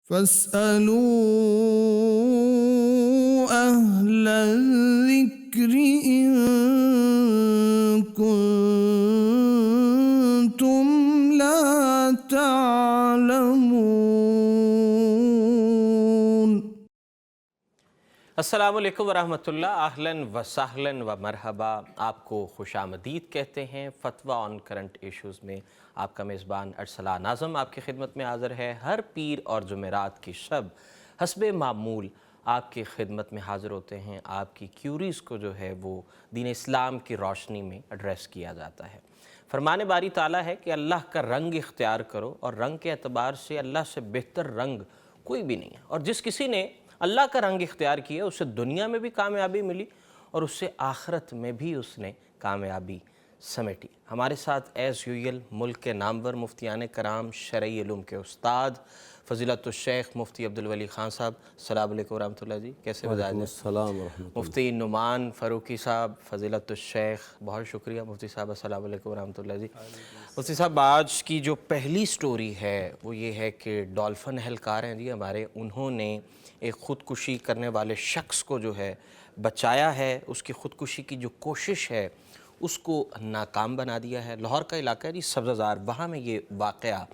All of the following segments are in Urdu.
فاسألوا أهل الذكر إن كنتم لا تعلمون۔ السلام علیکم ورحمۃ اللہ، اہلاً و سہلاً و مرحبا۔ آپ کو خوش آمدید کہتے ہیں۔ فتویٰ آن کرنٹ ایشوز میں آپ کا میزبان ارسلان ناظم آپ کی خدمت میں حاضر ہے۔ ہر پیر اور جمعرات کی شب حسب معمول آپ کی خدمت میں حاضر ہوتے ہیں۔ آپ کی کیوریز کو جو ہے وہ دین اسلام کی روشنی میں ایڈریس کیا جاتا ہے۔ فرمان باری تعالیٰ ہے کہ اللہ کا رنگ اختیار کرو، اور رنگ کے اعتبار سے اللہ سے بہتر رنگ کوئی بھی نہیں ہے، اور جس کسی نے اللہ کا رنگ اختیار کیا اسے دنیا میں بھی کامیابی ملی اور اس سے آخرت میں بھی اس نے کامیابی سمیٹی۔ ہمارے ساتھ ایز یوزول ملک کے نامور مفتیان کرام شرعی علوم کے استاد فضیلت الشیخ مفتی عبدالولی خان صاحب، السلام علیکم ورحمۃ اللہ جی، کیسے مزاج ہیں؟ السلام ورحمۃ اللہ۔ مفتی نعمان فاروقی صاحب، فضیلت الشیخ، بہت شکریہ مفتی صاحب، السلام علیکم ورحمۃ اللہ جی۔ مفتی صاحب، آج کی جو پہلی سٹوری ہے وہ یہ ہے کہ ڈولفن اہلکار ہیں جی ہمارے، انہوں نے ایک خودکشی کرنے والے شخص کو جو ہے بچایا ہے، اس کی خودکشی کی جو کوشش ہے اس کو ناکام بنا دیا ہے۔ لاہور کا علاقہ ہے جی سبززار، وہاں میں یہ واقعہ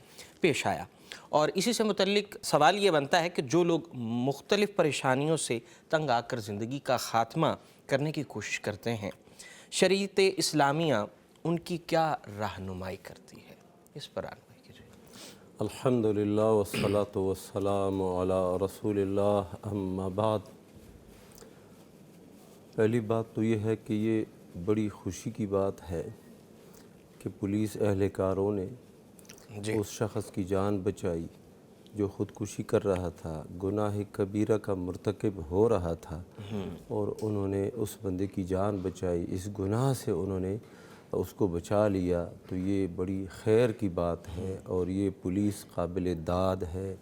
پیش آیا، اور اسی سے متعلق سوال یہ بنتا ہے کہ جو لوگ مختلف پریشانیوں سے تنگ آ کر زندگی کا خاتمہ کرنے کی کوشش کرتے ہیں، شریعت اسلامیہ ان کی کیا رہنمائی کرتی ہے؟ اس پر رہنمائی کیجیے۔ الحمدللہ والصلاة والسلام علی رسول اللہ، اما بعد۔ پہلی بات تو یہ ہے کہ یہ بڑی خوشی کی بات ہے کہ پولیس اہلکاروں نے اس شخص کی جان بچائی جو خودکشی کر رہا تھا، گناہ کبیرہ کا مرتکب ہو رہا تھا، اور انہوں نے اس بندے کی جان بچائی، اس گناہ سے انہوں نے اس کو بچا لیا، تو یہ بڑی خیر کی بات ہے، اور یہ پولیس قابل داد ہے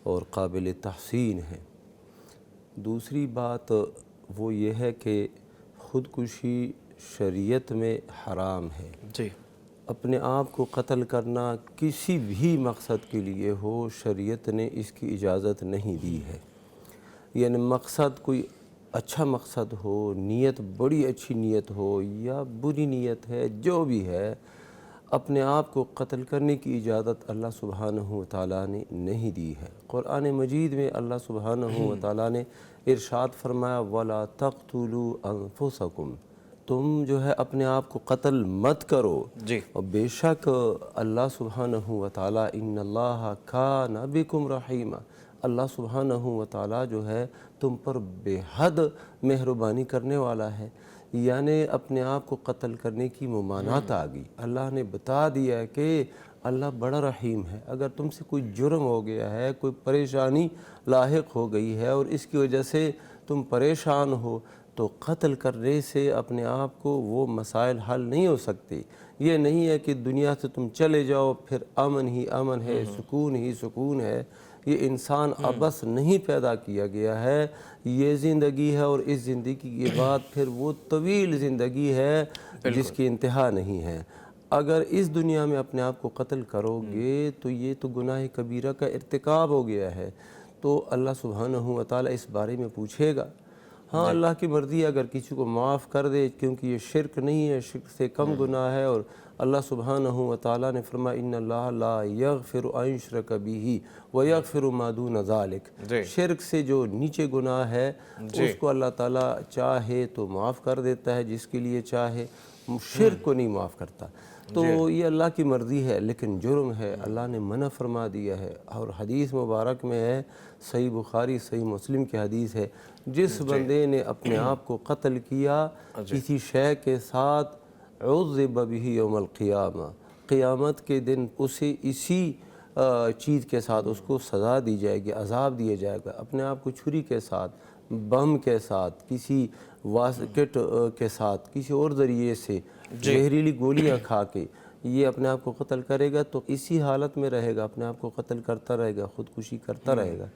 اور قابل تحسین ہے۔ دوسری بات وہ یہ ہے کہ خودکشی شریعت میں حرام ہے۔ جی، اپنے آپ کو قتل کرنا کسی بھی مقصد کے لیے ہو، شریعت نے اس کی اجازت نہیں دی ہے۔ یعنی مقصد کوئی اچھا مقصد ہو، نیت بڑی اچھی نیت ہو یا بری نیت ہے، جو بھی ہے، اپنے آپ کو قتل کرنے کی اجازت اللہ سبحانہ وتعالیٰ نے نہیں دی ہے۔ قرآن مجید میں اللہ سبحانہ وتعالیٰ نے ارشاد فرمایا وَلَا تَقْتُلُوا أَنفُسَكُمْ، تم جو ہے اپنے آپ کو قتل مت کرو۔ اور بے شک اللہ سبحانہ وتعالیٰ ان اللہ کان بکم رحیما، اللہ سبحانہ وتعالیٰ جو ہے تم پر بے حد مہربانی کرنے والا ہے۔ یعنی اپنے آپ کو قتل کرنے کی ممانعت آ گئی۔ اللہ نے بتا دیا ہے کہ اللہ بڑا رحیم ہے۔ اگر تم سے کوئی جرم ہو گیا ہے، کوئی پریشانی لاحق ہو گئی ہے اور اس کی وجہ سے تم پریشان ہو، تو قتل کرنے سے اپنے آپ کو وہ مسائل حل نہیں ہو سکتے۔ یہ نہیں ہے کہ دنیا سے تم چلے جاؤ پھر امن ہی امن ہے، سکون ہی سکون ہے۔ یہ انسان ابس نہیں پیدا کیا گیا ہے، یہ زندگی ہے، اور اس زندگی کے بعد پھر وہ طویل زندگی ہے جس کی انتہا نہیں ہے۔ اگر اس دنیا میں اپنے آپ کو قتل کرو گے تو یہ تو گناہ کبیرہ کا ارتکاب ہو گیا ہے، تو اللہ سبحانہ وتعالیٰ اس بارے میں پوچھے گا۔ ہاں، اللہ کی مرضی اگر کسی کو معاف کر دے، کیونکہ یہ شرک نہیں ہے، شرک سے کم گناہ ہے، اور اللہ سبحانہ وتعالیٰ نے فرمایا ان اللہ لا یغفر ان یشرک بہ ویغفر ما دون ذلک، شرک سے جو نیچے گناہ ہے اس کو اللہ تعالیٰ چاہے تو معاف کر دیتا ہے، جس کے لیے چاہے، شرک کو نہیں معاف کرتا۔ تو یہ اللہ کی مرضی ہے، لیکن جرم ہے، اللہ نے منع فرما دیا ہے۔ اور حدیث مبارک میں ہے، صحیح بخاری صحیح مسلم کی حدیث ہے، جس بندے نے اپنے آپ کو قتل کیا کسی شے کے ساتھ عذب بہ یوم القیامہ، قیامت کے دن اسے اسی چیز کے ساتھ اس کو سزا دی جائے گی، عذاب دیا جائے گا۔ اپنے آپ کو چھری کے ساتھ، بم کے ساتھ، کسی واسکٹ کے ساتھ، کسی اور ذریعے سے زہریلی گولیاں کھا کے یہ اپنے آپ کو قتل کرے گا، تو اسی حالت میں رہے گا، اپنے آپ کو قتل کرتا رہے گا، خودکشی کرتا رہے گا،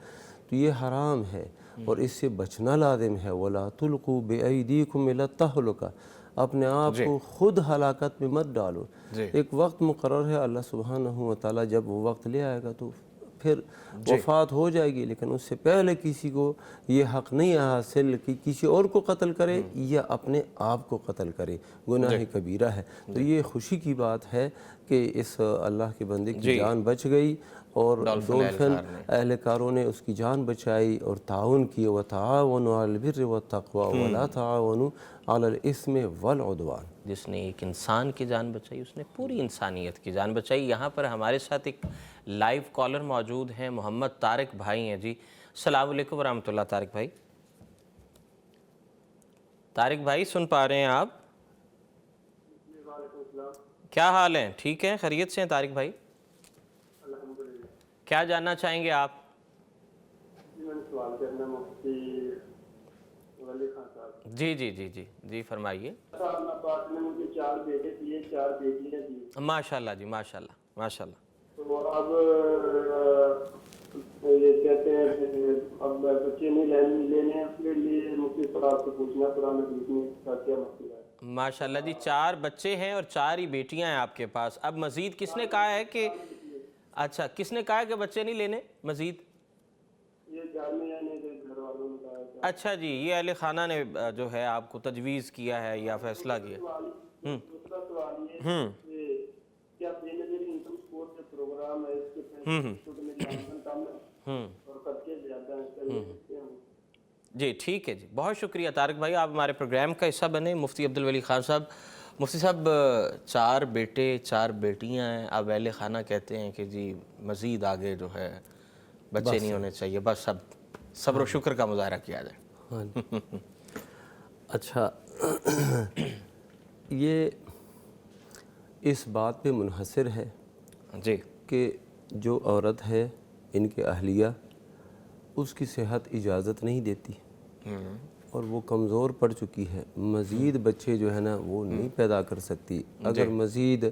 تو یہ حرام ہے، اور اس سے بچنا لازم ہے۔ وَلَا تُلْقُوا بِأَيْدِيكُمْ إِلَى التَّهْلُكَةِ، اپنے آپ کو خود ہلاکت میں مت ڈالو۔ ایک وقت مقرر ہے، اللہ سبحانہ وتعالیٰ جب وہ وقت لے آئے گا تو پھر وفات ہو جائے گی، لیکن اس سے پہلے کسی کو یہ حق نہیں حاصل کہ کسی اور کو قتل کرے یا اپنے آپ کو قتل کرے، گناہ کبیرہ ہے۔ تو یہ خوشی کی بات ہے کہ اس اللہ کے بندے کی جان بچ گئی اور ڈولفن اہلکاروں نے اس کی جان بچائی اور تعاون کی، وَتَعَاوَنُوا عَلَى الْبِرِّ وَالتَّقْوَىٰ وَلَا تَعَاوَنُوا عَلَى الْإِثْمِ وَالْعُدْوَانِ۔ جس نے ایک انسان کی جان بچائی اس نے پوری انسانیت کی جان بچائی۔ یہاں پر ہمارے ساتھ ایک لائیو کالر موجود ہیں، محمد طارق بھائی ہیں جی۔ السلام علیکم ورحمۃ اللہ۔ طارق بھائی، طارق بھائی سن پا رہے ہیں آپ؟ کیا حال ہیں؟ ٹھیک ہیں، خیریت سے ہیں طارق بھائی؟ کیا جاننا چاہیں گے آپ؟ جی جی جی جی جی فرمائیے۔ مجھے 4 بیٹے تھے، 4 بیٹیاں تھیں۔ ماشاء اللہ جی، ماشاء اللہ ماشاء اللہ۔ تو اب یہ کہتے ہیں اب بچے نہیں لینے ہیں، اس کے لیے مفتی صاحب سے پوچھنا قرآن حدیث میں کیا مسئلہ ہے؟ ماشاء اللہ جی، 4 بچے ہیں اور 4 ہی بیٹیاں ہیں آپ کے پاس۔ اب مزید کس نے کہا ہے کہ اچھا کس نے کہا ہے کہ بچے نہیں لینے مزید؟ یہ جامعہ نے گھر والوں نے کہا ہے۔ اچھا جی، یہ اہل خانہ نے جو ہے آپ کو تجویز کیا ہے یا فیصلہ کیا؟ دوسرا سوال یہ ہے کہ کیا بے نظیری انکم سپورٹ کا پروگرام ہے، اس کے پیسے میں جانکن کم ہے اور خرچے زیادہ ہیں، کیا لے سکتے ہیں؟ جی ٹھیک ہے جی، بہت شکریہ طارق بھائی، آپ ہمارے پروگرام کا حصہ بنے۔ مفتی عبدالولی خان صاحب، مفتی صاحب 4 بیٹے 4 بیٹیاں ہیں، اب اہل خانہ کہتے ہیں کہ جی مزید آگے جو ہے بچے نہیں ہونے چاہیے، بس اب صبر و شکر کا مظاہرہ کیا جائے۔ ہاں اچھا، یہ اس بات پہ منحصر ہے جی کہ جو عورت ہے ان کے اہلیہ اس کی صحت اجازت نہیں دیتی اور وہ کمزور پڑ چکی ہے، مزید بچے جو ہے نا وہ نہیں پیدا کر سکتی۔ اگر مزید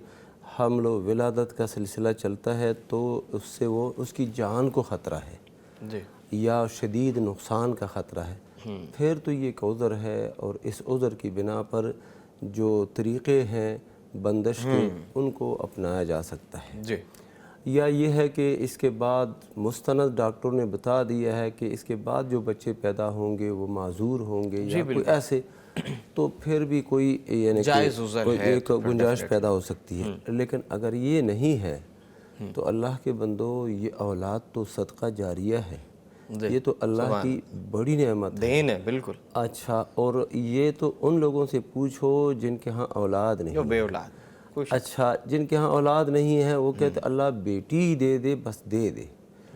حمل و ولادت کا سلسلہ چلتا ہے تو اس سے وہ اس کی جان کو خطرہ ہے جی یا شدید نقصان کا خطرہ ہے، پھر تو یہ ایک عذر ہے، اور اس عذر کی بنا پر جو طریقے ہیں بندش کے ان کو اپنایا جا سکتا ہے۔ جی یا یہ ہے کہ اس کے بعد مستند ڈاکٹر نے بتا دیا ہے کہ اس کے بعد جو بچے پیدا ہوں گے وہ معذور ہوں گے یا کوئی ایسے، تو پھر بھی کوئی یعنی جائز عذر ہے، ایک گنجائش پیدا ہو سکتی ہے۔ لیکن اگر یہ نہیں ہے تو اللہ کے بندو یہ اولاد تو صدقہ جاریہ ہے، یہ تو اللہ کی بڑی نعمت ہے، دین ہے بالکل۔ اچھا، اور یہ تو ان لوگوں سے پوچھو جن کے ہاں اولاد نہیں، جو بے اولاد، اچھا جن کے ہاں اولاد نہیں ہے وہ کہتے اللہ بیٹی ہی دے دے، بس دے دے،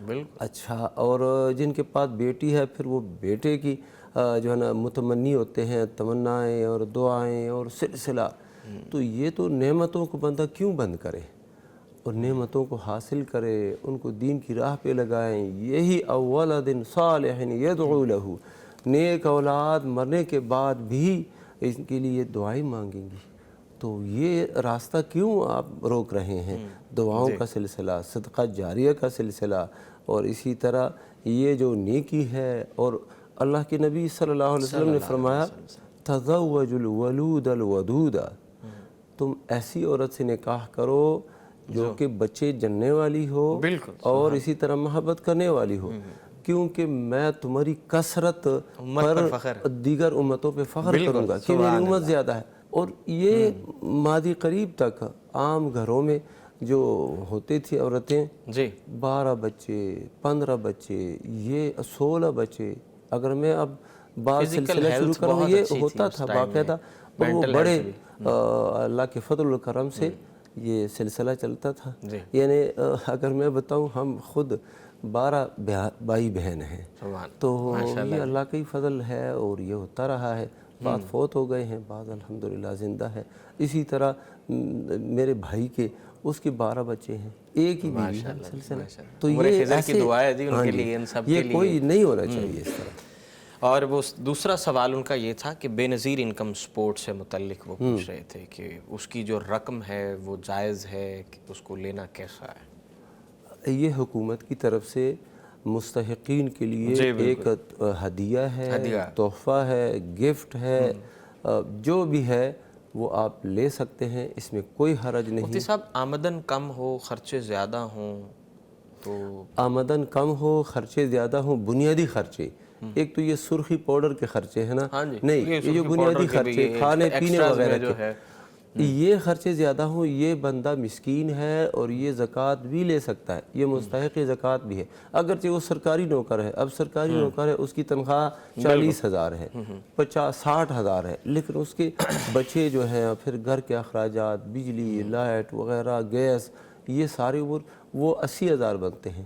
بالکل۔ اچھا، اور جن کے پاس بیٹی ہے پھر وہ بیٹے کی جو ہے نا متمنی ہوتے ہیں، تمنائیں اور دعائیں اور سلسلہ، تو یہ تو نعمتوں کو بندہ کیوں بند کرے اور نعمتوں کو حاصل کرے، ان کو دین کی راہ پہ لگائیں۔ یہی اولاد صالح یدعو لہ، نیک اولاد مرنے کے بعد بھی ان کے لیے دعائیں مانگیں گی، تو یہ راستہ کیوں آپ روک رہے ہیں؟ دعاؤں کا سلسلہ، صدقہ جاریہ کا سلسلہ، اور اسی طرح یہ جو نیکی ہے، اور اللہ کے نبی صلی اللہ علیہ وسلم نے فرمایا تزوج الولود الودود، تم ایسی عورت سے نکاح کرو جو کہ بچے جننے والی ہو اور اسی طرح محبت کرنے والی ہو، کیونکہ میں تمہاری کثرت پر دیگر امتوں پہ فخر کروں گا کہ میری امت زیادہ ہے۔ اور یہ ماضی قریب تک عام گھروں میں جو ہوتی تھی عورتیں، 12 بچے 15 بچے، یہ 16 بچے، اگر میں اب بات سلسلہ شروع کروں، یہ ہوتا تھا باقاعدہ، اور وہ بڑے اللہ کے فضل و کرم سے یہ سلسلہ چلتا تھا۔ یعنی اگر میں بتاؤں ہم خود 12 بھائی بہن ہیں، تو یہ اللہ کا ہی فضل ہے اور یہ ہوتا رہا ہے۔ بعض فوت ہو گئے ہیں، بعض الحمدللہ زندہ ہے۔ اسی طرح میرے بھائی کے اس کے 12 بچے ہیں، ایک ہی بیوی ہے سلسلہ، تو یہ ایسے یہ کوئی نہیں ہونا چاہیے اس طرح۔ اور وہ دوسرا سوال ان کا یہ تھا کہ بے نظیر انکم سپورٹ سے متعلق وہ پوچھ رہے تھے کہ اس کی جو رقم ہے وہ جائز ہے، کہ اس کو لینا کیسا ہے؟ یہ حکومت کی طرف سے مستحقین کے لیے ایک ہدیہ ہے، تحفہ ہے، گفٹ ہے، جو بھی ہے وہ آپ لے سکتے ہیں، اس میں کوئی حرج نہیں۔ مفتی صاحب آمدن کم ہو، خرچے زیادہ ہوں تو آمدن کم ہو، خرچے زیادہ ہوں، بنیادی خرچے، ایک تو یہ سرخی پاؤڈر کے خرچے ہیں نا، نہیں یہ جو بنیادی خرچے کھانے پینے وغیرہ کے، یہ خرچے زیادہ ہوں، یہ بندہ مسکین ہے اور یہ زکوٰۃ بھی لے سکتا ہے، یہ مستحق زکوٰۃ بھی ہے، اگرچہ وہ سرکاری نوکر ہے، اب سرکاری نوکر ہے، اس کی تنخواہ 40,000 ہے، 60,000 ہے، لیکن اس کے بچے جو ہیں پھر گھر کے اخراجات، بجلی، لائٹ وغیرہ، گیس، یہ سارے امور وہ 80,000 بنتے ہیں،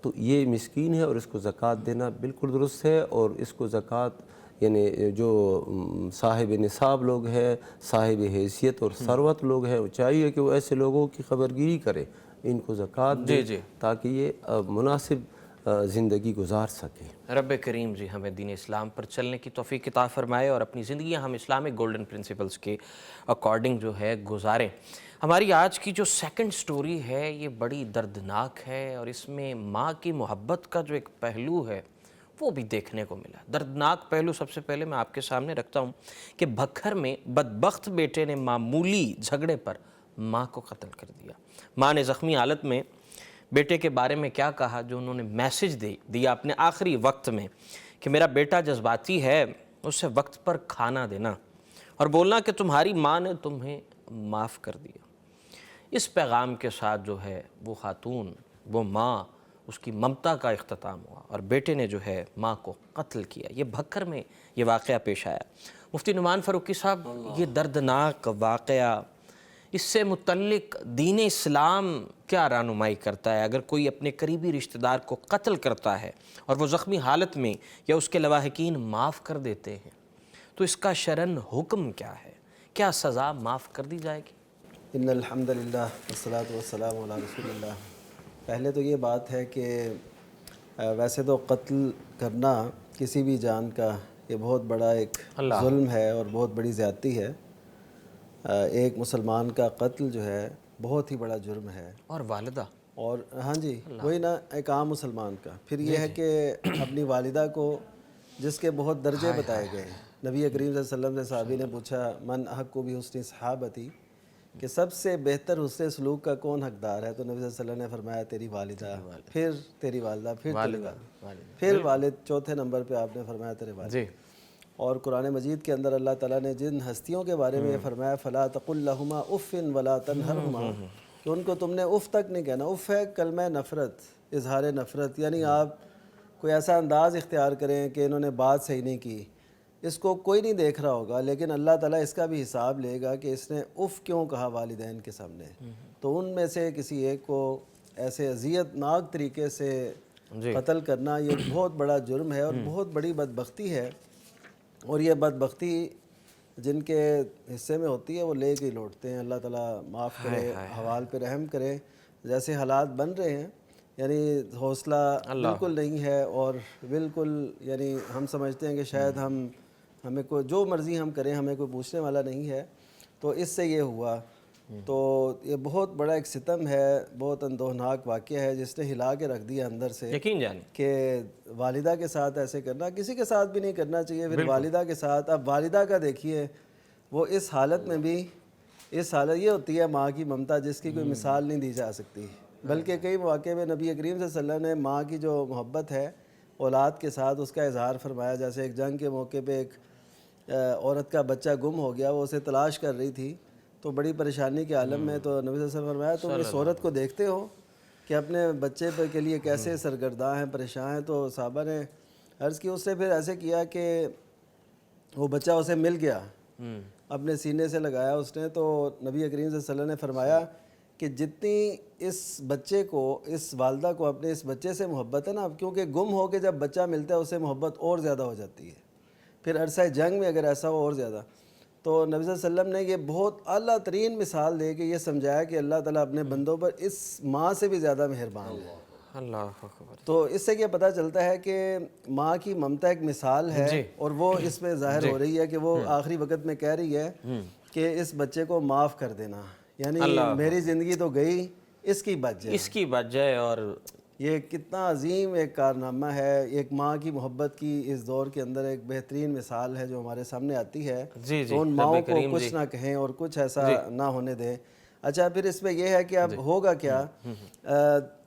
تو یہ مسکین ہے اور اس کو زکوٰۃ دینا بالکل درست ہے، اور اس کو زکوٰۃ یعنی جو صاحب نصاب لوگ ہیں، صاحب حیثیت اور ثروت لوگ ہیں، چاہیے کہ وہ ایسے لوگوں کی خبرگیری کرے، ان کو زکوٰۃ دے تاکہ یہ مناسب زندگی گزار سکیں۔ رب کریم جی ہمیں دین اسلام پر چلنے کی توفیق عطا فرمائے اور اپنی زندگیاں ہم اسلامک گولڈن پرنسپلز کے اکارڈنگ جو ہے گزاریں۔ ہماری آج کی جو سیکنڈ سٹوری ہے یہ بڑی دردناک ہے، اور اس میں ماں کی محبت کا جو ایک پہلو ہے وہ بھی دیکھنے کو ملا۔ دردناک پہلو سب سے پہلے میں آپ کے سامنے رکھتا ہوں کہ بھکھر میں بدبخت بیٹے نے معمولی جھگڑے پر ماں کو قتل کر دیا۔ ماں نے زخمی حالت میں بیٹے کے بارے میں کیا کہا، جو انہوں نے میسج دیا اپنے آخری وقت میں کہ میرا بیٹا جذباتی ہے، اسے وقت پر کھانا دینا، اور بولنا کہ تمہاری ماں نے تمہیں معاف کر دیا۔ اس پیغام کے ساتھ جو ہے وہ خاتون، وہ ماں، اس کی ممتا کا اختتام ہوا، اور بیٹے نے جو ہے ماں کو قتل کیا۔ یہ بھکر میں یہ واقعہ پیش آیا۔ مفتی نعمان فاروقی صاحب، یہ دردناک واقعہ، اس سے متعلق دین اسلام کیا رہنمائی کرتا ہے؟ اگر کوئی اپنے قریبی رشتہ دار کو قتل کرتا ہے اور وہ زخمی حالت میں یا اس کے لواحقین معاف کر دیتے ہیں تو اس کا شرعاً حکم کیا ہے؟ کیا سزا معاف کر دی جائے گی؟ ان الحمد للہ والصلاۃ والسلام علی رسول اللہ۔ پہلے تو یہ بات ہے کہ ویسے تو قتل کرنا کسی بھی جان کا یہ بہت بڑا ایک ظلم ہے اور بہت بڑی زیادتی ہے۔ ایک مسلمان کا قتل جو ہے بہت ہی بڑا جرم ہے، اور والدہ، اور ہاں جی وہی نا، ایک عام مسلمان کا۔ پھر یہ ہے کہ اپنی والدہ کو جس کے بہت درجے بتائے گئے ہیں، نبی کریم صلی اللہ علیہ وسلم سے صحابی نے پوچھا من احق بحسن صحابتی، کہ سب سے بہتر حسن سلوک کا کون حقدار ہے، تو نبی صلی اللہ علیہ وسلم نے فرمایا تیری والدہ، پھر تیری والدہ، پھر تیری والدہ، پھر والد، چوتھے نمبر پہ آپ نے فرمایا تیرے والد۔ اور قرآن مجید کے اندر اللہ تعالیٰ نے جن ہستیوں کے بارے میں یہ فرمایا فلا تقل لہما اف ولا تنہرہما، کہ ان کو تم نے اف تک نہیں کہنا۔ اف ہے کلمہ نفرت، اظہار نفرت، یعنی آپ کوئی ایسا انداز اختیار کریں کہ انہوں نے بات صحیح نہیں کی، اس کو کوئی نہیں دیکھ رہا ہوگا، لیکن اللہ تعالیٰ اس کا بھی حساب لے گا کہ اس نے اف کیوں کہا والدین کے سامنے۔ تو ان میں سے کسی ایک کو ایسے اذیت ناک طریقے سے قتل کرنا یہ بہت بڑا جرم ہے اور بہت بڑی بدبختی ہے، اور یہ بدبختی جن کے حصے میں ہوتی ہے وہ لے کے لوٹتے ہیں۔ اللہ تعالیٰ معاف کرے، حوال پہ رحم کرے۔ جیسے حالات بن رہے ہیں، یعنی حوصلہ بالکل نہیں ہے، اور بالکل یعنی ہم سمجھتے ہیں کہ شاید ہمیں کوئی جو مرضی ہم کریں، ہمیں کوئی پوچھنے والا نہیں ہے، تو اس سے یہ ہوا۔ تو یہ بہت بڑا ایک ستم ہے، بہت اندوہناک واقعہ ہے جس نے ہلا کے رکھ دیا اندر سے، یقین جانیں کہ والدہ کے ساتھ ایسے کرنا کسی کے ساتھ بھی نہیں کرنا چاہیے، پھر والدہ کے ساتھ۔ اب والدہ کا دیکھیے، وہ اس حالت میں بھی، اس حالت یہ ہوتی ہے ماں کی ممتا جس کی کوئی مثال نہیں دی جا سکتی، بلکہ کئی مواقع میں نبی کریم صلی اللہ علیہ وسلم نے ماں کی جو محبت ہے اولاد کے ساتھ اس کا اظہار فرمایا۔ جیسے ایک جنگ کے موقع پہ ایک عورت کا بچہ گم ہو گیا، وہ اسے تلاش کر رہی تھی، تو بڑی پریشانی کے عالم میں، تو نبی صلی اللہ علیہ وسلم نے فرمایا تم اس عورت کو دیکھتے ہو کہ اپنے بچے پہ کے لیے کیسے سرگرداں ہیں، پریشان ہیں؟ تو صحابہ نے عرض کی، اس سے پھر ایسے کیا کہ وہ بچہ اسے مل گیا، اپنے سینے سے لگایا اس نے، تو نبی کریم صلی اللہ علیہ وسلم نے فرمایا کہ جتنی اس بچے کو، اس والدہ کو اپنے اس بچے سے محبت ہے نا، کیونکہ گم ہو کے جب بچہ ملتا ہے اسے محبت اور زیادہ ہو جاتی ہے، پھر عرصہ جنگ میں اگر ایسا ہو اور زیادہ۔ تو نبی صلی اللہ علیہ وسلم نے یہ بہت اعلیٰ ترین مثال دے کے یہ سمجھایا کہ اللہ تعالیٰ اپنے بندوں پر اس ماں سے بھی زیادہ مہربان ہے۔ اللہ اکبر۔ تو اس سے یہ پتہ چلتا ہے کہ ماں کی ممتا ایک مثال ہے، اور وہ اس میں ظاہر ہو رہی ہے کہ وہ آخری وقت میں کہہ رہی ہے کہ اس بچے کو معاف کر دینا، یعنی میری زندگی تو گئی، اس کی بچ جائے، اس کی بچ جائے۔ اور یہ کتنا عظیم ایک کارنامہ ہے، ایک ماں کی محبت کی اس دور کے اندر ایک بہترین مثال ہے جو ہمارے سامنے آتی ہے۔ تو ان ماؤں کو کچھ نہ کہیں اور کچھ ایسا نہ ہونے دیں۔ اچھا، پھر اس میں یہ ہے کہ اب ہوگا کیا؟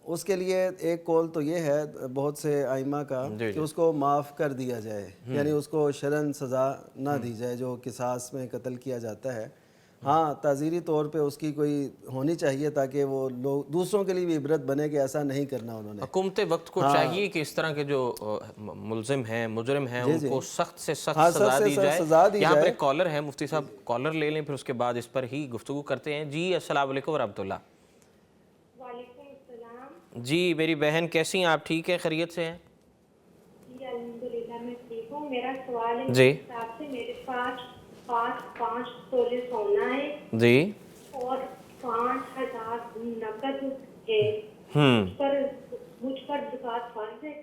اس کے لیے ایک قول تو یہ ہے بہت سے ائمہ کا کہ اس کو معاف کر دیا جائے، یعنی اس کو شرعاً سزا نہ دی جائے جو قصاص میں قتل کیا جاتا ہے۔ ہاں تعزیری طور پہ اس کی کوئی ہونی چاہیے تاکہ وہ لوگ دوسروں کے لیے بھی عبرت بنے کہ ایسا نہیں کرنا انہوں نے۔ حکومت وقت کو چاہیے کہ اس طرح کے جو ملزم ہیں، مجرم ہیں، ان کو سخت سے سخت سزا دی جائے۔ یہاں پر ایک کالر ہے، مفتی صاحب کالر لے لیں، پھر اس کے بعد اس پر ہی گفتگو کرتے ہیں۔ جی السلام علیکم ورحمۃ اللہ۔ وعلیکم السلام۔ جی میری بہن کیسی ہیں آپ؟ ٹھیک ہے، خیریت سے ہیں؟ جی الحمدللہ میں ٹھیک ہوں۔ میرا سوال ہے جی حساب سے میرے پاس 5 تولے سونا ہے جی اور 5,000 نقد ہے، مجھ پر زکوٰۃ فرض ہے؟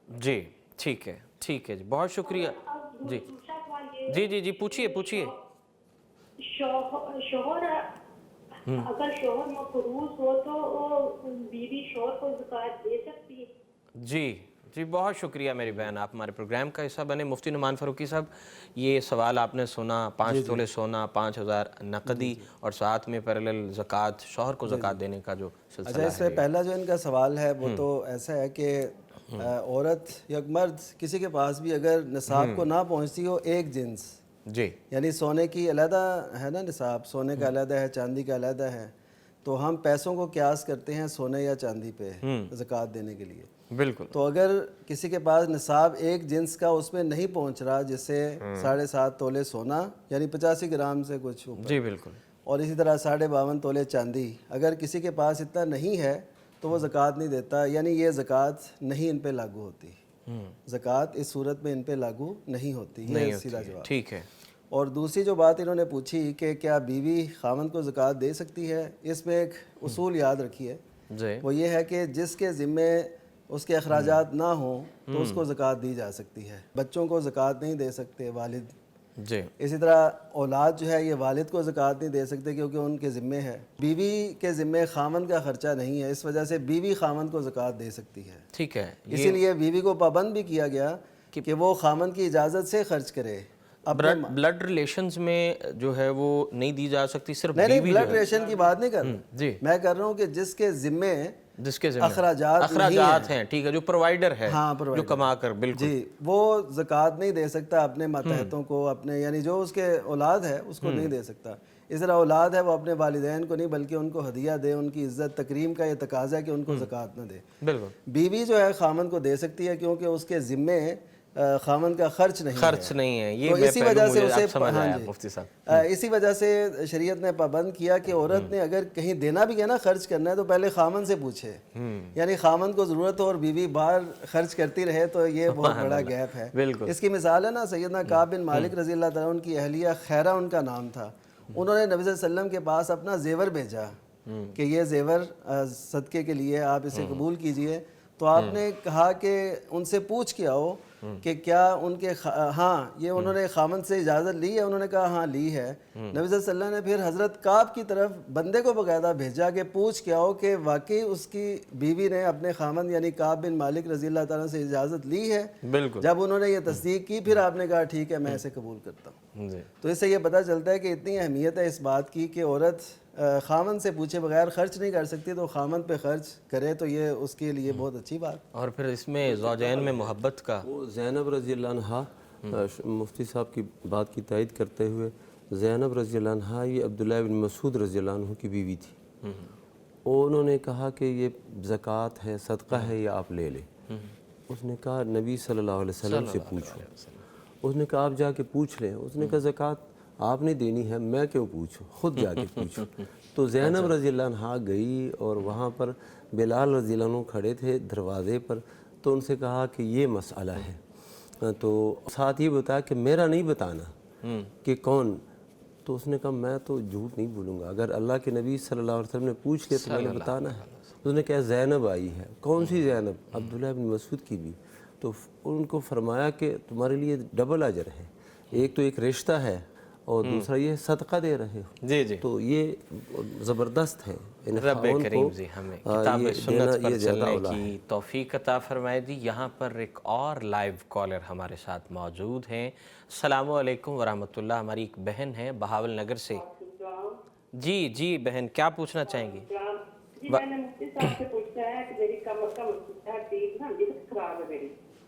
جی ٹھیک ہے، ٹھیک ہے جی، بہت شکریہ۔ جی دوسرا سوال یہ جی جی جی پوچھیے پوچھیے۔ شوہر اگر شوہر مقروض ہو تو بیوی شوہر کو زکوٰۃ دے سکتی ہے؟ جی جی بہت شکریہ میری بہن، آپ ہمارے پروگرام کا حصہ بنے۔ مفتی نعمان فاروقی صاحب یہ سوال آپ نے سنا، 5 تولے سونا، 5,000 نقدی اور ساتھ میں پیرالل زکوٰۃ، شوہر کو زکوٰۃ دینے کا جو سلسلہ اچھا، اس میں پہلا جو ان کا سوال ہے وہ تو ایسا ہے کہ عورت یا مرد کسی کے پاس بھی اگر نصاب کو نہ پہنچتی ہو ایک جنس، جی یعنی سونے کی علیحدہ ہے نا نصاب، سونے کا علیحدہ ہے، چاندی کا علیحدہ ہے، تو ہم پیسوں کو قیاس کرتے ہیں سونے یا چاندی پہ زکوٰۃ دینے کے لیے۔ بالکل۔ تو اگر کسی کے پاس نصاب ایک جنس کا اس میں نہیں پہنچ رہا، جیسے 7.5 تولے سونا یعنی 85 گرام سے کچھ اوپر، جی بالکل، اور اسی طرح 52.5 تولے چاندی، اگر کسی کے پاس اتنا نہیں ہے تو وہ زکوٰۃ نہیں دیتا، یعنی یہ زکوٰۃ نہیں ان پہ لاگو ہوتی، زکوٰۃ اس صورت میں ان پہ لاگو نہیں ہوتی، یہ سیدھا جواب۔ ٹھیک ہے۔ اور دوسری جو بات انہوں نے پوچھی کہ کیا بیوی خاوند کو زکوٰۃ دے سکتی ہے، اس میں ایک اصول یاد رکھیے، جی وہ یہ ہے کہ جس کے ذمے اس کے اخراجات نہ ہوں تو اس کو زکوٰۃ دی جا سکتی ہے۔ بچوں کو زکوٰۃ نہیں دے سکتے والد، جی اسی طرح اولاد جو ہے یہ والد کو زکوٰۃ نہیں دے سکتے کیونکہ ان کے ذمے ہے۔ بیوی کے ذمے خاوند کا خرچہ نہیں ہے، اس وجہ سے بیوی خاوند کو زکوٰۃ دے سکتی ہے۔ ٹھیک ہے، اسی لیے بیوی کو پابند بھی کیا گیا کہ وہ خاوند کی اجازت سے خرچ کرے۔ بلڈ ریلیشنز میں جو ہے وہ نہیں دی جا سکتی، صرف نہیں بیوی بلڈ ریلیشن کی بات نہیں کر رہا، جی میں کر رہا ہوں کہ جس کے ذمے جس کے ذمہ اخراجات ہیں، ٹھیک ہے، جو پرووائڈر ہے، ہاں جو کما کر، بالکل جی، وہ زکوٰۃ نہیں دے سکتا اپنے ماتحتوں کو، اپنے یعنی جو اس کے اولاد ہے اس کو نہیں دے سکتا۔ اس طرح اولاد ہے وہ اپنے والدین کو نہیں بلکہ ان کو ہدیہ دے، ان کی عزت تکریم کا یہ تقاضا ہے کہ ان کو زکوٰۃ نہ دے۔ بالکل۔ بیوی جو ہے خاوند کو دے سکتی ہے کیونکہ اس کے ذمے خاوند کا خرچ نہیں ہے، یہ تو اسی وجہ سے اسے سمجھ آیا مفتی صاحب، اسی وجہ سے شریعت نے پابند کیا کہ عورت نے اگر کہیں دینا بھی ہے نا، خرچ کرنا ہے تو پہلے خاوند سے پوچھے، یعنی خاوند کو ضرورت ہو اور بیوی باہر خرچ کرتی رہے تو یہ بہت بڑا گیپ ہے۔ اس کی مثال ہے نا سیدنا کعب بن مالک رضی اللہ تعالیٰ، ان کی اہلیہ خیرہ ان کا نام تھا، انہوں نے نبی صلی اللہ علیہ وسلم کے پاس اپنا زیور بھیجا کہ یہ زیور صدقے کے لیے آپ اسے قبول کیجئے، تو آپ نے کہا کہ ان سے پوچھ کے آؤ کہ کیا ان کے ہاں یہ انہوں نے خاوند سے اجازت لی ہے، انہوں نے کہا ہاں لی ہے۔ نبی صلی اللہ علیہ وسلم نے پھر حضرت کعب کی طرف بندے کو باقاعدہ بھیجا کہ پوچھ کے آؤ کہ واقعی اس کی بیوی نے اپنے خاوند یعنی کعب بن مالک رضی اللہ تعالیٰ سے اجازت لی ہے۔ بالکل۔ جب انہوں نے یہ تصدیق کی پھر آپ نے کہا ٹھیک ہے میں اسے قبول کرتا ہوں۔ تو اس سے یہ پتہ چلتا ہے کہ اتنی اہمیت ہے اس بات کی کہ عورت خاوند سے پوچھے بغیر خرچ نہیں کر سکتی، تو خاوند پہ خرچ کرے تو یہ اس کے لیے بہت اچھی بات۔ اور پھر اس میں زوجین میں محبت کا، وہ زینب رضی اللہ عنہا، مفتی صاحب کی بات کی تائید کرتے ہوئے، زینب رضی اللہ عنہا یہ عبداللہ بن مسعود رضی اللہ عنہ کی بیوی تھی، اور انہوں نے کہا کہ یہ زکوٰۃ ہے، صدقہ ہے، یا آپ لے لیں۔ اس نے کہا نبی صلی اللہ علیہ وسلم سے پوچھو۔ اس نے کہا آپ جا کے پوچھ لیں۔ اس نے کہا زکوٰۃ آپ نے دینی ہے، میں کیوں پوچھوں، خود جا کے پوچھو۔ تو زینب رضی اللہ عنہا گئی اور وہاں پر بلال رضی اللہ عنہ کھڑے تھے دروازے پر، تو ان سے کہا کہ یہ مسئلہ ہے، تو ساتھ یہ بتایا کہ میرا نہیں بتانا کہ کون، تو اس نے کہا میں تو جھوٹ نہیں بولوں گا، اگر اللہ کے نبی صلی اللہ علیہ وسلم نے پوچھ لیا تو میں نے بتانا ہے۔ اس نے کہا زینب آئی ہے۔ کون سی زینب؟ عبداللہ بن مسعود کی بھی۔ تو ان کو فرمایا کہ تمہارے لیے ڈبل اجر ہے، ایک تو ایک رشتہ ہے اور دوسرا یہ صدقہ دے رہے ہو۔ جی جی، تو یہ زبردست ہے۔ رب کریم جی ہمیں کتاب سنت پر چلنے کی توفیق عطا فرمائے دی۔ یہاں پر ایک اور لائیو کالر ہمارے ساتھ موجود ہیں۔ السلام علیکم ورحمۃ اللہ، ہماری ایک بہن ہے بہاول نگر سے۔ جی جی بہن، کیا پوچھنا چاہیں گی؟ جی میں نے مفتی صاحب سے پوچھا ہے کہ میری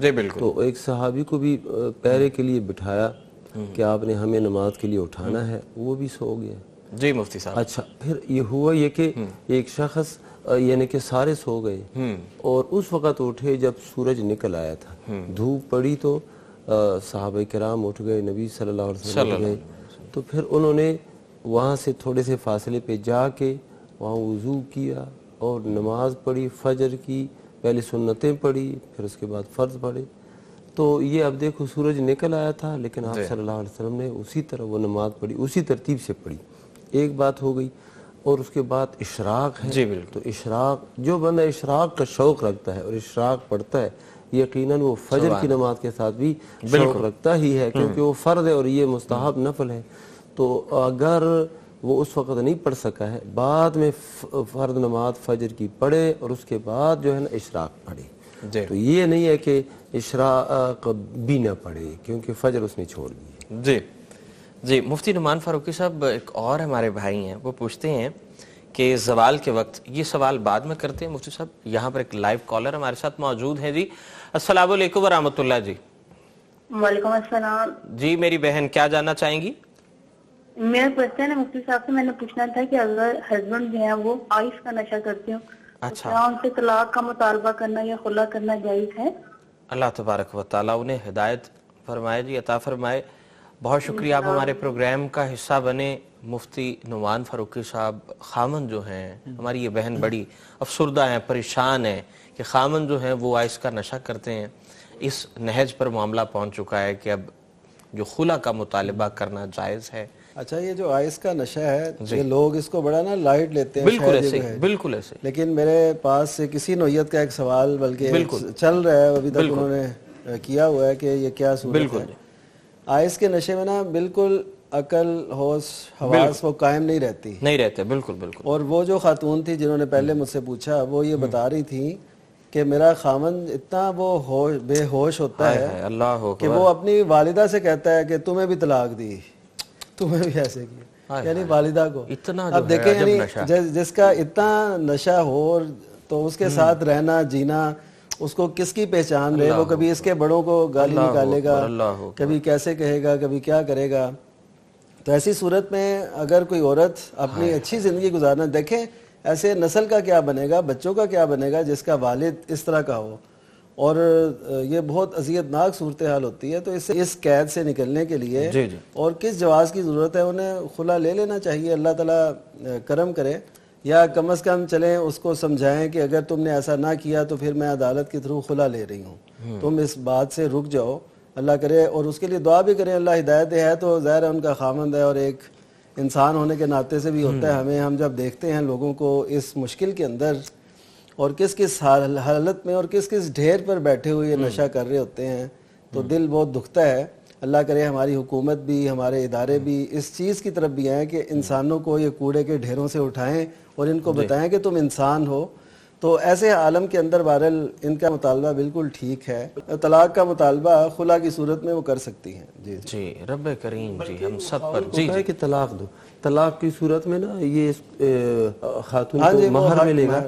جی بالکل. تو ایک صحابی کو بھی پہرے کے لیے بٹھایا کہ آپ نے ہمیں نماز کے لیے اٹھانا ہے, وہ بھی سو گیا. جی مفتی صاحب. اچھا پھر یہ ہوا یہ کہ ایک شخص یعنی کہ سارے سو گئے اور اس وقت اٹھے جب سورج نکل آیا تھا, دھوپ پڑی تو صحابہ کرام اٹھ گئے, نبی صلی اللہ علیہ وسلم اٹھ گئے. تو پھر انہوں نے وہاں سے تھوڑے سے فاصلے پہ جا کے وہاں وضو کیا اور نماز پڑھی فجر کی, پہلے سنتیں پڑھی پھر اس کے بعد فرض پڑھے. تو یہ اب دیکھو سورج نکل آیا تھا لیکن آپ صلی اللہ علیہ وسلم نے اسی طرح وہ نماز پڑھی, اسی ترتیب سے پڑھی. ایک بات ہو گئی. اور اس کے بعد اشراق ہے. جی بالکل. تو اشراق, جو بندہ اشراق کا شوق رکھتا ہے اور اشراق پڑھتا ہے یقیناً وہ فجر کی نماز کے ساتھ بھی شوق رکھتا ہی ہے, کیونکہ وہ فرض ہے اور یہ مستحب نفل ہے. تو اگر وہ اس وقت نہیں پڑھ سکا ہے, بعد میں فرض نماز فجر کی پڑھے اور اس کے بعد جو ہے نا اشراق پڑھے. تو یہ نہیں ہے کہ اشراق بھی نہ پڑھے کیونکہ فجر اس نے چھوڑ دی. جی جی مفتی نعمان فاروقی صاحب, ایک اور ہمارے بھائی ہیں وہ پوچھتے ہیں کہ زوال کے وقت, یہ سوال بعد میں کرتے ہیں مفتی صاحب, یہاں پر ایک لائیو کالر ہمارے ساتھ موجود ہیں. جی السلام علیکم ورحمۃ اللہ. جی وعلیکم السلام. جی میری بہن کیا جاننا چاہیں گی؟ میرا کوشچن ہے مفتی صاحب سے, میں نے پوچھنا تھا کہ اگر ہسبینڈ جو ہیں وہ آئس کا نشہ کرتے ہوں, اچھا, کیا ان سے طلاق کا مطالبہ کرنا یا خلا کرنا جائز ہے؟ اللہ تبارک و تعالیٰ انہیں ہدایت فرمائے جی, عطا فرمائے. بہت شکریہ آپ ہمارے پروگرام کا حصہ بنے. مفتی نعمان فاروقی صاحب خامن جو ہیں, ہماری یہ بہن بڑی افسردہ ہیں, پریشان ہیں کہ خامن جو ہیں وہ آئس کا نشہ کرتے ہیں. اس نہج پر معاملہ پہنچ چکا ہے کہ اب جو خلا کا مطالبہ کرنا جائز ہے. اچھا یہ جو آئس کا نشہ ہے یہ لوگ اس کو بڑا نا لائٹ لیتے ہیں, بالکل ایسے, بالکل ایسے. لیکن میرے پاس سے کسی نوعیت کا ایک سوال بلکہ چل رہا ہے ابھی تک, انہوں نے کیا ہوا ہے کہ یہ کیا صورت ہے. آئس کے نشے میں نا بالکل عقل ہوش حواس وہ قائم نہیں رہتے. بالکل بالکل. اور وہ جو خاتون تھی جنہوں نے پہلے مجھ سے پوچھا, وہ یہ بتا رہی تھی کہ میرا خامن اتنا وہ بے ہوش ہوتا ہے اللہ کہ وہ اپنی والدہ سے کہتا ہے کہ تمہیں بھی طلاق دی, تمہیں بھی ایسے کیا, یعنی والدہ کو. اب دیکھیں یعنی جس کا اتنا نشہ ہو تو اس کے ساتھ رہنا جینا, اس کو کس کی پہچان رہے, وہ کبھی اس کے بڑوں کو گالی نکالے گا, کبھی کیسے کہے گا, کبھی کیا کرے گا. تو ایسی صورت میں اگر کوئی عورت اپنی اچھی زندگی گزارنا, دیکھیں ایسے نسل کا کیا بنے گا, بچوں کا کیا بنے گا جس کا والد اس طرح کا ہو, اور یہ بہت اذیت ناک صورتحال ہوتی ہے. تو اس قید سے نکلنے کے لیے اور کس جواز کی ضرورت ہے, انہیں خلا لے لینا چاہیے. اللہ تعالیٰ کرم کرے, یا کم از کم چلیں اس کو سمجھائیں کہ اگر تم نے ایسا نہ کیا تو پھر میں عدالت کے تھرو خلا لے رہی ہوں, تم اس بات سے رک جاؤ. اللہ کرے, اور اس کے لیے دعا بھی کریں, اللہ ہدایت ہے. تو ظاہر ہے ان کا خامند ہے اور ایک انسان ہونے کے ناطے سے بھی ہوتا ہے. ہم جب دیکھتے ہیں لوگوں کو اس مشکل کے اندر اور کس کس حالت میں اور کس کس ڈھیر پر بیٹھے ہوئے نشہ کر رہے ہوتے ہیں, تو دل بہت دکھتا ہے. اللہ کرے ہماری حکومت بھی, ہمارے ادارے بھی اس چیز کی طرف بھی آئیں کہ انسانوں کو یہ کوڑے کے ڈھیروں سے اٹھائیں اور ان کو بتائیں کہ تم انسان ہو. تو ایسے عالم کے اندر بہرحال ان کا مطالبہ بالکل ٹھیک ہے. طلاق کا مطالبہ خلا کی صورت میں وہ کر سکتی ہیں. جی رب کریم جی ہم سب پر جی کہ طلاق دو. طلاق کی صورت میں نا یہ خاتون کو مہر ملے گا,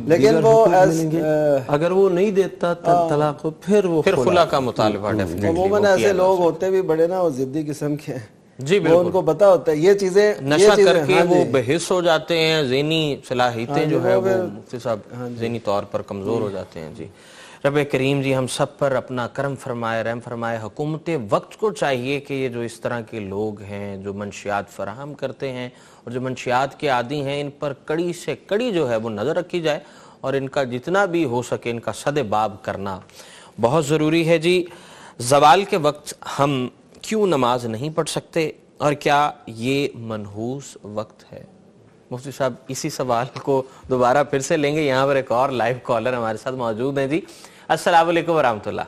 لیکن وہ اگر وہ نہیں دیتا طلاق کو پھر خلا کا مطالبہ. عموماً ایسے لوگ ہوتے بھی بڑے نا وہ ضدی قسم کے ہیں, جی بالکل, ان کو پتا ہوتا ہے یہ چیزیں, نشہ کر کے وہ بے حس ہو جاتے ہیں, ذہنی صلاحیتیں جو ہے وہ مفتی صاحب ذہنی طور پر کمزور ہو جاتے ہیں. جی رب کریم جی ہم سب پر اپنا کرم فرمائے, رحم فرمائے. حکومت وقت کو چاہیے کہ یہ جو اس طرح کے لوگ ہیں جو منشیات فراہم کرتے ہیں اور جو منشیات کے عادی ہیں, ان پر کڑی سے کڑی جو ہے وہ نظر رکھی جائے اور ان کا جتنا بھی ہو سکے ان کا سد باب کرنا بہت ضروری ہے. جی زوال کے وقت ہم کیوں نماز نہیں پڑھ سکتے اور کیا یہ منحوس وقت ہے؟ مفتی صاحب اسی سوال کو دوبارہ پھر سے لیں گے. یہاں پر ایک اور لائیو کالر ہمارے ساتھ موجود ہیں. جی السلام علیکم ورحمۃ اللہ.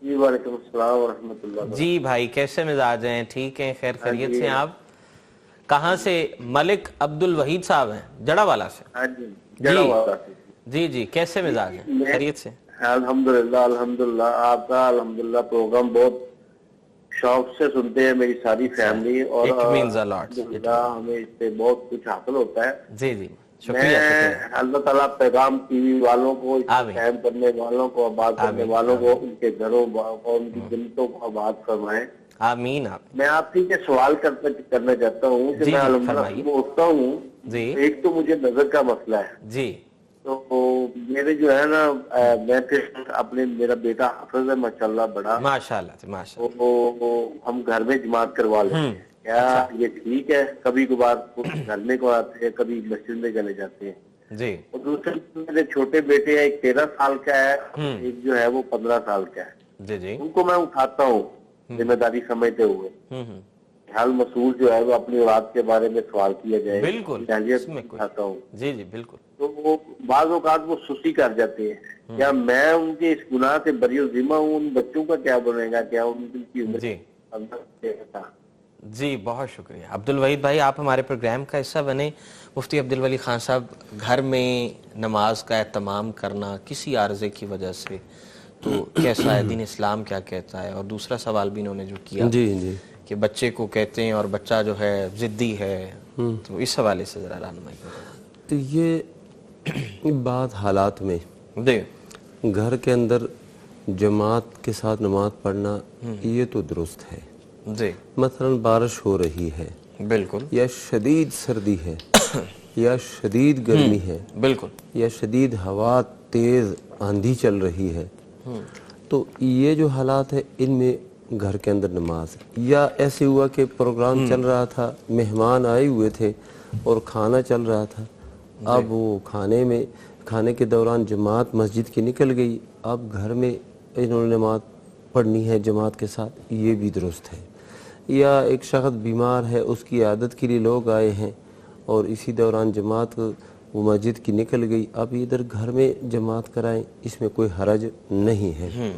جی وعلیکم السلام ورحمۃ اللہ. جی بھائی کیسے مزاج ہیں؟ ٹھیک ہیں, خیر خیریت سے ہیں آپ؟ کہاں سے؟ ملک عبد الوحید صاحب ہیں جڑا والا سے. ہاں جی جڑا والا سے. جی جی کیسے مزاج ہیں؟ خیریت سے؟ الحمدللہ آپ کا الحمدللہ پروگرام بہت شوق سے سنتے ہیں میری ساری فیملی, اور ہمیں اس سے بہت کچھ حاصل ہوتا ہے. جی جی شکریہ میں اللہ تعالیٰ پیغام ٹی وی والوں کو، اس آمین۔ کو قائم کرنے والوں کو، آباد کرنے والوں کو، ان کے گھروں اور ان کی جنتوں کو آباد فرمائیں۔ آمین۔ میں آپ سے یہ سوال کرنا چاہتا ہوں کہ جی میں جی الحمدللہ فرمائیے۔ صبح اٹھتا ہوں، جی ایک تو مجھے نظر کا مسئلہ ہے، جی تو میرے جو ہے نا میں پھر میرا بیٹا حافظ ہے ماشاءاللہ بڑا، ماشاء اللہ جی ماشاء اللہ۔ تو ہم گھر میں جماعت کروا لیتے ہیں، کیا یہ ٹھیک ہے؟ کبھی کبھار گھر میں کو آتے ہیں، کبھی مسجد میں چلے جاتے ہیں۔ جی اور دوسرے میرے چھوٹے بیٹے ہیں، ایک 13 سال کا ہے، ایک جو ہے وہ 15 سال کا ہے۔ جی جی ان کو میں اٹھاتا ہوں ذمہ داری سمجھتے ہوئے، حال مسئول جو ہے وہ اپنی اولاد کے بارے میں سوال کیا جائے، بالکل، اہلیت اس میں کوئی اٹھاتا ہوں، جی جی بالکل۔ تو وہ بعض اوقات وہ سستی کر جاتے ہیں۔ کیا میں ان کے اس گناہ سے بری و ذمہ ہوں؟ ان بچوں کا کیا بنے گا؟ کیا ان کی عمر جی اندر تھا؟ جی بہت شکریہ عبد الوحید بھائی، آپ ہمارے پروگرام کا حصہ بنے۔ مفتی عبد الولی خان صاحب، گھر میں نماز کا اہتمام کرنا کسی عارضے کی وجہ سے تو کیسا ہے؟ دین اسلام کیا کہتا ہے؟ اور دوسرا سوال بھی انہوں نے جو کیا جی جی کہ بچے کو کہتے ہیں اور بچہ جو ہے ضدی ہے، تو اس حوالے سے ذرا رہنمائی کریں۔ تو یہ بات حالات میں جی گھر کے اندر جماعت کے ساتھ نماز پڑھنا یہ تو درست ہے۔ جی مثلا بارش ہو رہی ہے بالکل یا شدید سردی ہے یا شدید گرمی ہے بالکل، یا شدید ہوا، تیز آندھی چل رہی ہے، تو یہ جو حالات ہے ان میں گھر کے اندر نماز، یا ایسے ہوا کہ پروگرام چل رہا تھا، مہمان آئے ہوئے تھے اور کھانا چل رہا تھا، اب وہ کھانے کے دوران جماعت مسجد کی نکل گئی، اب گھر میں انہوں نے نماز پڑھنی ہے جماعت کے ساتھ، یہ بھی درست ہے۔ یا ایک شخص بیمار ہے، اس کی عیادت کے لیے لوگ آئے ہیں اور اسی دوران جماعت وہ مسجد کی نکل گئی، اب ادھر گھر میں جماعت کرائیں، اس میں کوئی حرج نہیں ہے۔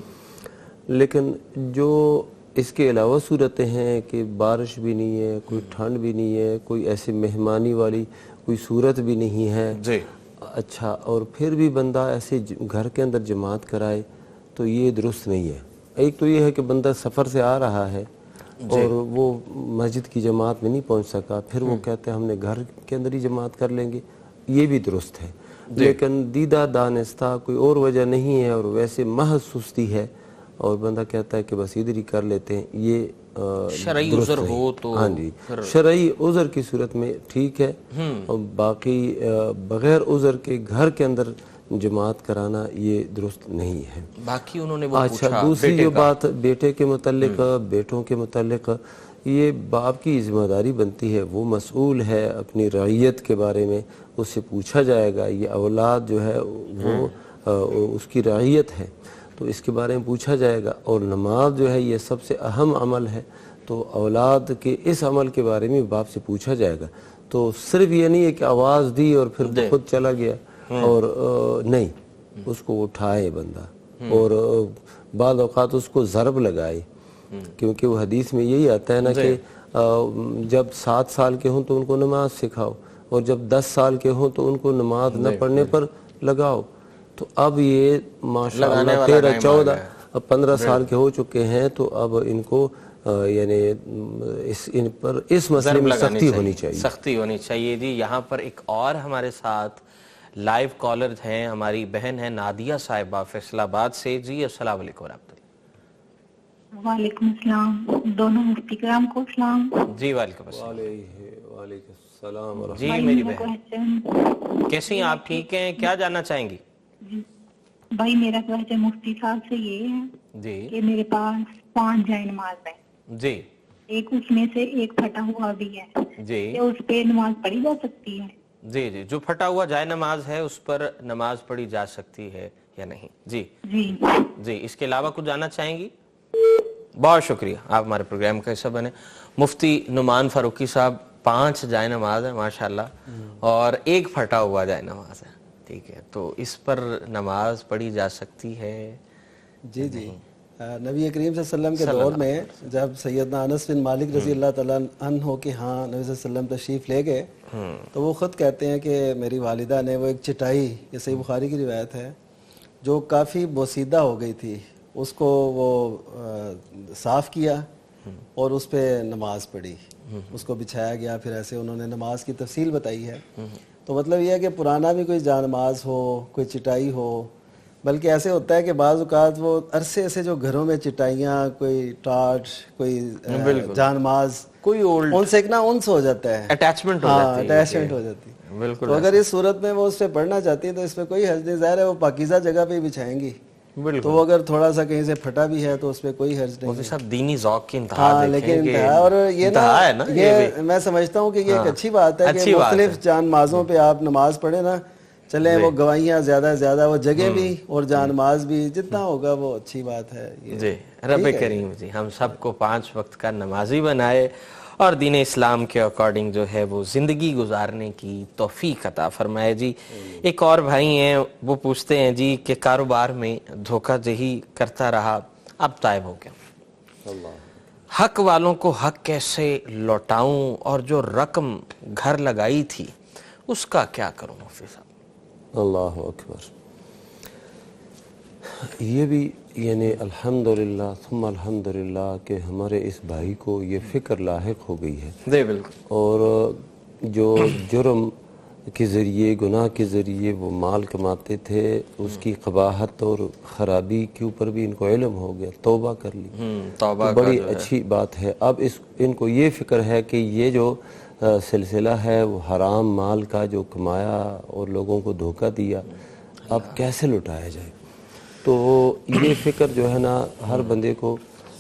لیکن جو اس کے علاوہ صورتیں ہیں کہ بارش بھی نہیں ہے، کوئی ٹھنڈ بھی نہیں ہے، کوئی ایسے مہمانی والی کوئی صورت بھی نہیں ہے، جی اچھا، اور پھر بھی بندہ ایسے گھر کے اندر جماعت کرائے تو یہ درست نہیں ہے۔ ایک تو یہ ہے کہ بندہ سفر سے آ رہا ہے اور وہ مسجد کی جماعت میں نہیں پہنچ سکا، پھر وہ کہتے ہیں ہم نے گھر کے اندر ہی جماعت کر لیں گے، یہ بھی درست ہے۔ لیکن دیدہ دانستہ کوئی اور وجہ نہیں ہے اور ویسے محض سستی ہے اور بندہ کہتا ہے کہ بس ادھر ہی کر لیتے ہیں، یہ شرعی درست عذر نہیں۔ ہو تو ہاں جی، شرعی عذر کی صورت میں ٹھیک ہے، اور باقی بغیر عذر کے گھر کے اندر جماعت کرانا یہ درست نہیں ہے۔ باقی انہوں نے وہ اچھا، پوچھا دوسری جو بات بیٹے کے متعلق، بیٹوں کے متعلق، یہ باپ کی ذمہ داری بنتی ہے، وہ مسئول ہے اپنی رعیت کے بارے میں، اس سے پوچھا جائے گا، یہ اولاد جو ہے وہ اس کی رعیت ہے تو اس کے بارے میں پوچھا جائے گا، اور نماز جو ہے یہ سب سے اہم عمل ہے، تو اولاد کے اس عمل کے بارے میں باپ سے پوچھا جائے گا۔ تو صرف یہ نہیں ہے کہ آواز دی اور پھر خود چلا گیا، اور نہیں، اس کو اٹھائے بندہ، اور بعض اوقات اس کو ضرب لگائے، کیونکہ وہ حدیث میں یہی آتا ہے نا کہ جب 7 سال کے ہوں تو ان کو نماز سکھاؤ، اور جب 10 سال کے ہوں تو ان کو نماز نہ پڑھنے پر لگاؤ۔ تو اب یہ ماشاءاللہ 13 14 15 سال کے ہو چکے ہیں، تو اب ان کو یعنی ان پر اس مسئلے میں سختی ہونی چاہیے، سختی ہونی چاہیے۔ جی یہاں پر ایک اور ہمارے ساتھ لائیو کالر ہیں، ہماری بہن ہے نادیہ صاحبہ فیصل آباد سے۔ جی السلام علیکم ورحمۃ اللہ۔ وعلیکم السلام، دونوں مفتی کرام کو سلام۔ جی وعلیکم السلام۔ وعلیکم السلام ورحمۃ جی میری بہن کیسی ہیں آپ؟ ٹھیک ہیں؟ کیا جاننا چاہیں گی؟ بھائی میرا کوشچن مفتی صاحب سے یہ ہے جی کہ میرے پاس 5 جائے نماز ہے، جی ایک اس میں سے ایک پھٹا ہوا بھی ہے، جی کیا اس پہ نماز پڑھی جا سکتی ہے؟ جی جی جو پھٹا ہوا جائے نماز ہے اس پر نماز پڑھی جا سکتی ہے یا نہیں؟ جی جی جی اس کے علاوہ کچھ جاننا چاہیں گی؟ بہت شکریہ، آپ ہمارے پروگرام کا حصہ بنے۔ مفتی نعمان فاروقی صاحب، 5 جائے نماز ہے ماشاءاللہ، اور ایک پھٹا ہوا جائے نماز ہے، ٹھیک ہے، تو اس پر نماز پڑھی جا سکتی ہے؟ جی جی، نبی کریم صلی اللہ علیہ وسلم کے دور میں جب سیدنا انس بن مالک رضی اللہ تعالیٰ عنہ کے ہاں نبی صلی اللہ علیہ وسلم تشریف لے گئے، تو وہ خود کہتے ہیں کہ میری والدہ نے وہ ایک چٹائی، یہ صحیح بخاری کی روایت ہے، جو کافی بوسیدہ ہو گئی تھی، اس کو وہ صاف کیا اور اس پہ نماز پڑھی، اس کو بچھایا گیا، پھر ایسے انہوں نے نماز کی تفصیل بتائی ہے۔ تو مطلب یہ ہے کہ پرانا بھی کوئی جانماز ہو، کوئی چٹائی ہو، بلکہ ایسے ہوتا ہے کہ بعض اوقات وہ عرصے سے جو گھروں میں چٹائیاں، کوئی ٹاٹ، کوئی جانماز، کوئی اولڈ ان سے ایک نا انس ہو جاتا ہے، اٹیچمنٹ ہو جاتی ہے، اٹیچمنٹ ہو جاتی ہے۔ بالکل تو اگر اس صورت میں وہ اس پہ پڑھنا چاہتی ہیں تو اس پہ کوئی حرج نہیں، ظاہر ہے وہ پاکیزہ جگہ پہ ہی بچھائیں گی، تو وہ اگر تھوڑا سا کہیں سے پھٹا بھی ہے تو اس پہ کوئی حرج نہیں مفتی ہے۔ صاحب دینی ذوق کی انتہا ہاں دیکھیں لیکن کہ انتہا، اور یہ انتہا ہے نا، یہ میں سمجھتا ہوں کہ یہ ایک اچھی بات ہے کہ مختلف جانمازوں پہ آپ نماز پڑھیں نا، چلیں وہ گواہیاں زیادہ سے زیادہ، وہ جگہ بھی اور جانماز بھی جتنا ہوگا وہ اچھی بات ہے۔ جی رب کریم جی ہم سب کو 5 وقت کا نمازی بنائے اور دین اسلام کے اکارڈنگ جو ہے وہ زندگی گزارنے کی توفیق عطا فرمائے جی۔ ایک اور بھائی ہیں، وہ پوچھتے ہیں جی کہ کاروبار میں دھوکہ دہی کرتا رہا، اب تائب ہو گیا، حق والوں کو حق کیسے لوٹاؤں، اور جو رقم گھر لگائی تھی اس کا کیا کروں مفتی صاحب؟ اللہ اکبر۔ یہ بھی یعنی الحمدللہ ثم الحمدللہ کہ ہمارے اس بھائی کو یہ فکر لاحق ہو گئی ہے، جی بالکل، اور جو جرم کے ذریعے، گناہ کے ذریعے وہ مال کماتے تھے، اس کی قباحت اور خرابی کے اوپر بھی ان کو علم ہو گیا، توبہ کر لی، توبہ تو بڑی اچھی بات ہے۔ اب ان کو یہ فکر ہے کہ یہ جو سلسلہ ہے وہ حرام مال کا جو کمایا اور لوگوں کو دھوکہ دیا، اب کیسے لٹایا جائے۔ تو یہ فکر جو ہے نا ہر بندے کو،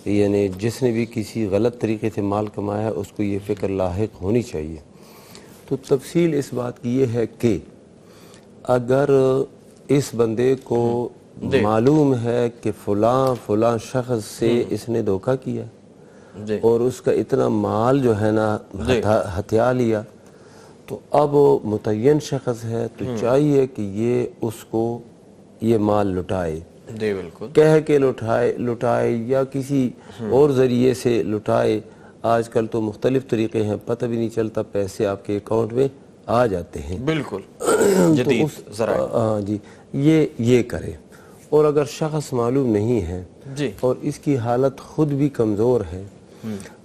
یعنی جس نے بھی کسی غلط طریقے سے مال کمایا اس کو یہ فکر لاحق ہونی چاہیے۔ تو تفصیل اس بات کی یہ ہے کہ اگر اس بندے کو معلوم ہے کہ فلاں شخص سے اس نے دھوکہ کیا اور اس کا اتنا مال جو ہے نا ہتھیا لیا، تو اب متعین شخص ہے تو چاہیے کہ یہ اس کو یہ مال لٹائے، جی بالکل، کہہ کے لٹائے یا کسی اور ذریعے سے لٹائے۔ آج کل تو مختلف طریقے ہیں، پتہ بھی نہیں چلتا، پیسے آپ کے اکاؤنٹ میں آ جاتے ہیں، بالکل جدید ذرائع۔ ہاں جی، یہ کرے۔ اور اگر شخص معلوم نہیں ہے اور اس کی حالت خود بھی کمزور ہے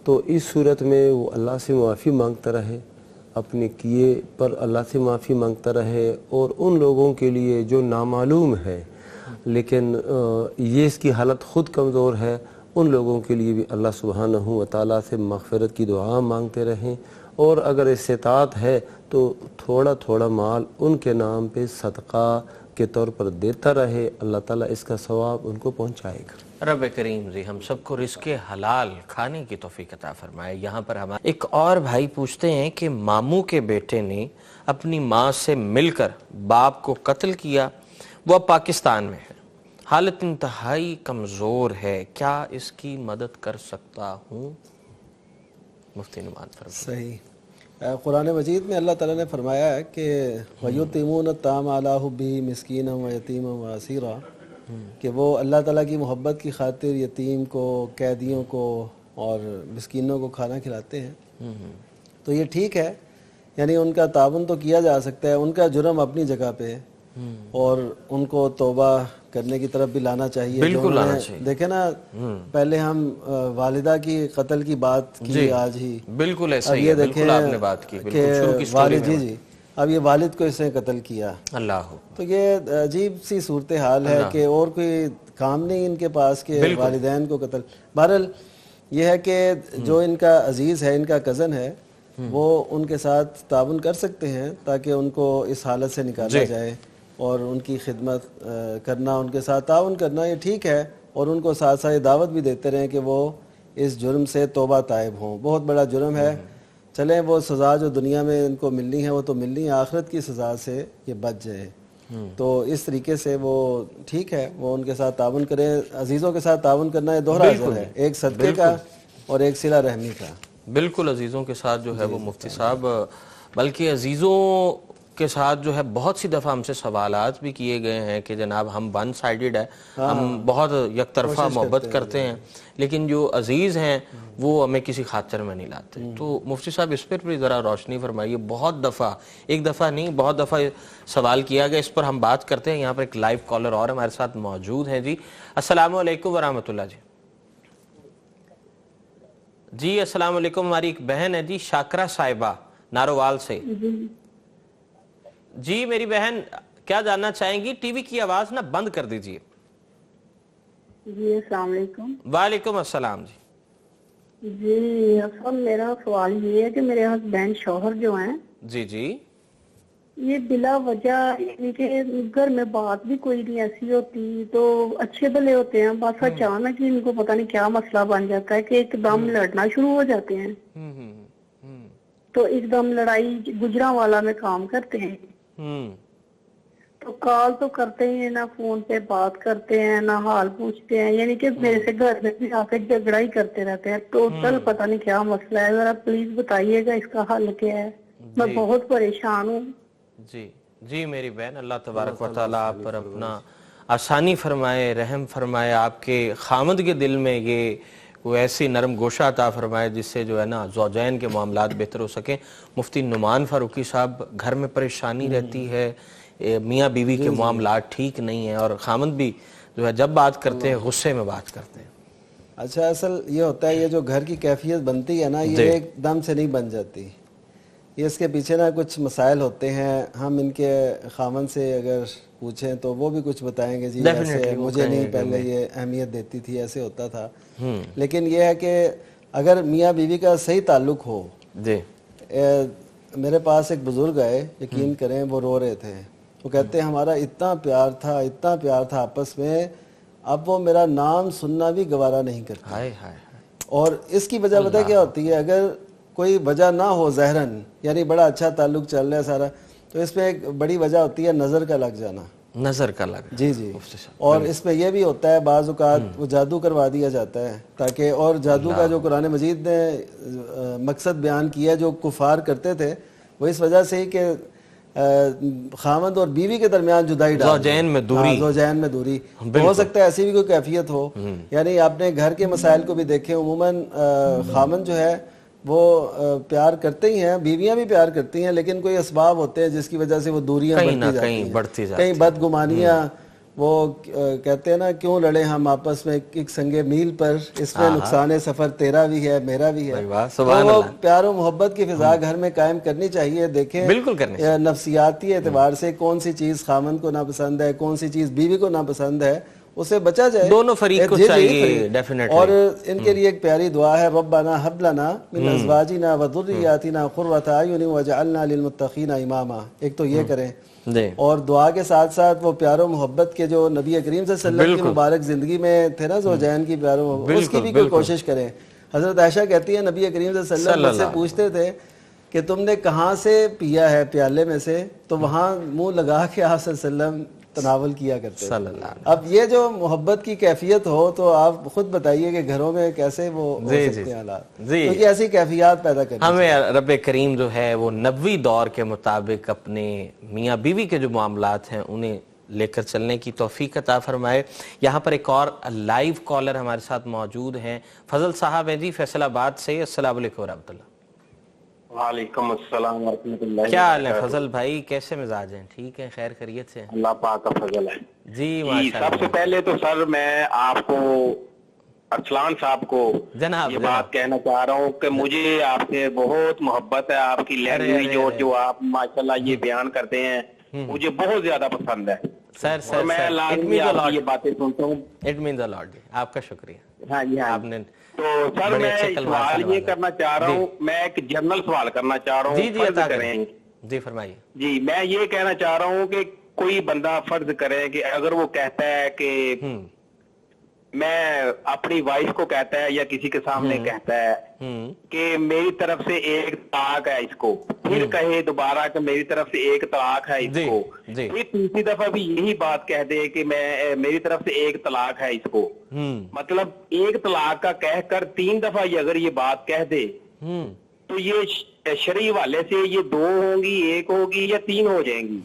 تو اس صورت میں وہ اللہ سے معافی مانگتا رہے، اپنے کیے پر اللہ سے معافی مانگتا رہے، اور ان لوگوں کے لیے جو نامعلوم ہے لیکن یہ اس کی حالت خود کمزور ہے، ان لوگوں کے لیے بھی اللہ سبحانہ و تعالیٰ سے مغفرت کی دعا مانگتے رہیں، اور اگر استطاعت ہے تو تھوڑا تھوڑا مال ان کے نام پہ صدقہ کے طور پر دیتا رہے، اللہ تعالیٰ اس کا ثواب ان کو پہنچائے گا۔ رب کریم جی ہم سب کو رزق حلال کھانے کی توفیق عطا فرمائے۔ یہاں پر ہمارے ایک اور بھائی پوچھتے ہیں کہ ماموں کے بیٹے نے اپنی ماں سے مل کر باپ کو قتل کیا، وہ اب پاکستان میں ہے، حالت انتہائی کمزور ہے، کیا اس کی مدد کر سکتا ہوں؟ مفتی نعمان فرمائیں۔ صحیح، قرآن مجید میں اللہ تعالیٰ نے فرمایا ہے کہ وَيُطْعِمُونَ الطَّعَامَ عَلَىٰ حُبِّهِ مِسْكِينًا وَيَتِيمًا وَأَسِيرًا، کہ وہ اللہ تعالیٰ کی محبت کی خاطر یتیم کو، قیدیوں کو اور مسکینوں کو کھانا کھلاتے ہیں۔ تو یہ ٹھیک ہے، یعنی ان کا تعاون تو کیا جا سکتا ہے، ان کا جرم اپنی جگہ پہ ہے، اور ان کو توبہ کرنے کی طرف بھی لانا چاہیے۔ بالکل لانا چاہیے۔ دیکھیں نا، پہلے ہم والدہ کی قتل کی بات کی آج ہی، بالکل ایسا اب ہی یہ ہے، بالکل آپ نے بات کی، کہ شروع کی سٹوری والد جی اب یہ والد کو اس نے قتل کیا، اللہ، تو یہ عجیب سی صورتحال ہے کہ اور کوئی کام نہیں ان کے پاس کہ والدین کو قتل۔ بہرحال یہ ہے کہ جو ان کا عزیز ہے، ان کا کزن ہے، وہ ان کے ساتھ تعاون کر سکتے ہیں تاکہ ان کو اس حالت سے نکالا جائے، اور ان کی خدمت کرنا، ان کے ساتھ تعاون کرنا یہ ٹھیک ہے، اور ان کو ساتھ ساتھ دعوت بھی دیتے رہیں کہ وہ اس جرم سے توبہ طائب ہوں۔ بہت بڑا جرم ہے، چلیں وہ سزا جو دنیا میں ان کو ملنی ہے وہ تو ملنی ہے، آخرت کی سزا سے یہ بچ جائے۔ تو اس طریقے سے وہ ٹھیک ہے، وہ ان کے ساتھ تعاون کریں۔ عزیزوں کے ساتھ تعاون کرنا یہ دوہرا اجر ہے، ایک صدقے کا اور ایک صلہ رحمی کا۔ بالکل، عزیزوں کے ساتھ جو ہے وہ مفتی صاحب، بلکہ عزیزوں کے ساتھ جو ہے بہت سی دفعہ ہم سے سوالات بھی کیے گئے ہیں کہ جناب ہم ون سائیڈڈ ہے، ہم بہت یک طرفہ محبت کرتے ہیں، لیکن جو عزیز ہیں وہ ہمیں کسی خاطر میں نہیں لاتے۔ تو مفتی صاحب اس پر بھی ذرا روشنی فرمائیے۔ بہت دفعہ، ایک دفعہ نہیں، بہت دفعہ سوال کیا گیا، اس پر ہم بات کرتے ہیں۔ یہاں پر ایک لائیو کالر اور ہمارے ساتھ موجود ہیں جی۔ السلام علیکم ورحمۃ اللہ جی۔ جی السلام علیکم، ہماری ایک بہن ہے جی شاکرہ صاحبہ نارووال سے۔ جی میری بہن کیا جاننا چاہیں گی؟ ٹی وی کی آواز نہ بند کر دیجئے۔ جی السلام علیکم۔ وعلیکم السلام جی۔ جی اصل میرا سوال یہ ہے کہ میرے ہسبینڈ شوہر جو ہیں جی جی یہ بلا وجہ یعنی کہ گھر میں بات بھی کوئی نہیں ایسی ہوتی، تو اچھے بھلے ہوتے ہیں، بس اچانک ہی ان کو پتہ نہیں کیا مسئلہ بن جاتا ہے کہ ایک دم لڑنا شروع ہو جاتے ہیں۔ تو ایک دم لڑائی گجراں والا میں کام کرتے ہیں، تو کال تو کرتے ہیں نہ فون پہ بات کرتے ہیں نہ حال پوچھتے ہیں، یعنی کہ میرے سے گھر میں بھی آ کے جھگڑا ہی کرتے رہتے ہیں۔ ٹوٹل پتہ نہیں کیا مسئلہ ہے، ذرا پلیز بتائیے گا اس کا حل کیا ہے، میں بہت پریشان ہوں۔ جی جی میری بہن، اللہ تبارک و تعالیٰ آپ پر اپنا آسانی فرمائے، رحم فرمائے، آپ کے خامد کے دل میں یہ کوئی ایسی نرم گوشہ عطا فرمائے جس سے جو ہے نا زوجین کے معاملات بہتر ہو سکیں۔ مفتی نعمان فاروقی صاحب، گھر میں پریشانی رہتی ہے، میاں بیوی کے معاملات ٹھیک نہیں ہیں، اور خامد بھی جو ہے جب بات کرتے ہیں غصے میں بات کرتے ہیں۔ اچھا اصل یہ ہوتا ہے، یہ جو گھر کی کیفیت بنتی ہے نا، یہ ایک دم سے نہیں بن جاتی، یہ اس کے پیچھے نا کچھ مسائل ہوتے ہیں۔ ہم ان کے خامن سے اگر پوچھیں تو وہ بھی کچھ بتائیں گے، جی ایسے مجھے نہیں پہلے یہ اہمیت دیتی تھی، ایسے ہوتا تھا۔ لیکن یہ ہے کہ اگر میاں بیوی کا صحیح تعلق ہو، میرے پاس ایک بزرگ آئے، یقین کریں وہ رو رہے تھے، وہ کہتے ہیں ہمارا اتنا پیار تھا آپس میں، اب وہ میرا نام سننا بھی گوارا نہیں کرتا۔ اور اس کی وجہ پتہ کیا ہوتی ہے؟ اگر کوئی وجہ نہ ہو ظاہراً، یعنی بڑا اچھا تعلق چل رہا ہے سارا، تو اس میں ایک بڑی وجہ ہوتی ہے نظر کا لگ جانا۔ نظر کا لگ جی جی، اور اس میں یہ بھی ہوتا ہے بعض اوقات وہ جادو کروا دیا جاتا ہے تاکہ، اور جادو کا جو قرآن مجید نے مقصد بیان کیا جو کفار کرتے تھے، وہ اس وجہ سے ہی کہ خامد اور بیوی کے درمیان جدائی ڈال، زوجین میں دوری، زوجین میں دوری۔ ہو سکتا ہے ایسی بھی کوئی کیفیت ہو، یعنی آپ نے گھر کے مسائل کو بھی دیکھیں، عموماً خامد جو ہے وہ پیار کرتے ہی ہیں، بیویاں بھی پیار کرتی ہیں، لیکن کوئی اسباب ہوتے ہیں جس کی وجہ سے وہ دوریاں بڑھتی جاتی ہیں، کہیں بدگمانیاں، وہ کہتے ہیں نا کیوں لڑے ہم آپس میں ایک سنگے میل پر، اس میں نقصان سفر تیرا بھی ہے میرا بھی ہے۔ تو وہ پیار و محبت کی فضا گھر میں قائم کرنی چاہیے۔ دیکھیں نفسیاتی اعتبار سے کون سی چیز خامن کو ناپسند ہے، کون سی چیز بیوی کو ناپسند ہے، اسے بچا جائے، دونوں فریق کو چاہیے ڈیفینیٹلی۔ اور ان کے لیے ایک پیاری دعا ہے، ربنا ھب لنا من ازواجنا وذریاتنا قرۃ اعین واجعلنا للمتقین اماما۔ ایک تو یہ کریں، اور دعا کے ساتھ ساتھ وہ پیار و محبت کے جو نبی کریم صلی اللہ علیہ وسلم کی مبارک زندگی میں تھے نا زوجین کی پیار و محبت، اس کی بھی کوئی کوشش کریں۔ حضرت عائشہ کہتی ہیں نبی کریم صلی اللہ علیہ وسلم سے پوچھتے تھے کہ تم نے کہاں سے پیا ہے پیالے میں سے، تو وہاں منہ لگا کے آپ صلی اللہ علیہ وسلم تناول کیا کرتے ہیں۔ اب یہ جو محبت کی کیفیت ہو تو آپ خود بتائیے کہ گھروں میں کیسے وہ ہو سکتے ہیں حالات، کیونکہ ایسی کیفیات پیدا کریں۔ ہمیں رب کریم جو ہے وہ نبوی دور کے مطابق اپنے میاں بیوی کے جو معاملات ہیں انہیں لے کر چلنے کی توفیق عطا فرمائے۔ یہاں پر ایک اور لائیو کالر ہمارے ساتھ موجود ہیں، فضل صاحب ہیں جی فیصل آباد سے۔ السلام علیکم ورحمۃ اللہ۔ وعلیکم السلام ورحمۃ اللہ۔ کیا حال ہے فضل بھائی، کیسے مزاج ہیں؟ ٹھیک ہیں، خیر خیریت سے؟ اللہ پاک کا فضل ہے جی ماشاءاللہ۔ سب سے پہلے تو سر میں آپ کو، ارسلان صاحب کو یہ بات کہنا چاہ رہا ہوں کہ مجھے آپ سے بہت محبت ہے، آپ کی لینگویج اور جو آپ ماشاءاللہ یہ بیان کرتے ہیں مجھے بہت زیادہ پسند ہے۔ سر میں لازمی یہ باتیں سنتا ہوں۔ اٹ مینز اے لاٹ، آپ کا شکریہ۔ ہاں جی ہاں، آپ نے تو سر میں سوال یہ کرنا چاہ رہا ہوں، میں ایک جنرل سوال کرنا چاہ رہا ہوں، فرض کریں جی فرمائیے۔ جی میں یہ کہنا چاہ رہا ہوں کہ کوئی بندہ فرض کرے کہ اگر وہ کہتا ہے کہ میں اپنی وائف کو کہتا ہے یا کسی کے سامنے کہتا ہے کہ میری طرف سے ایک طلاق ہے اس کو، پھر کہے دوبارہ کہ میری طرف سے ایک طلاق ہے اس کو، پھر تیسری دفعہ بھی یہی بات کہہ دے کہ میں میری طرف سے ایک طلاق ہے اس کو، مطلب ایک طلاق کا کہہ کر 3 دفعہ اگر یہ بات کہہ دے تو یہ شرعی حوالے سے یہ 2 ہوں گی، 1 ہوگی یا 3 ہو جائیں گی؟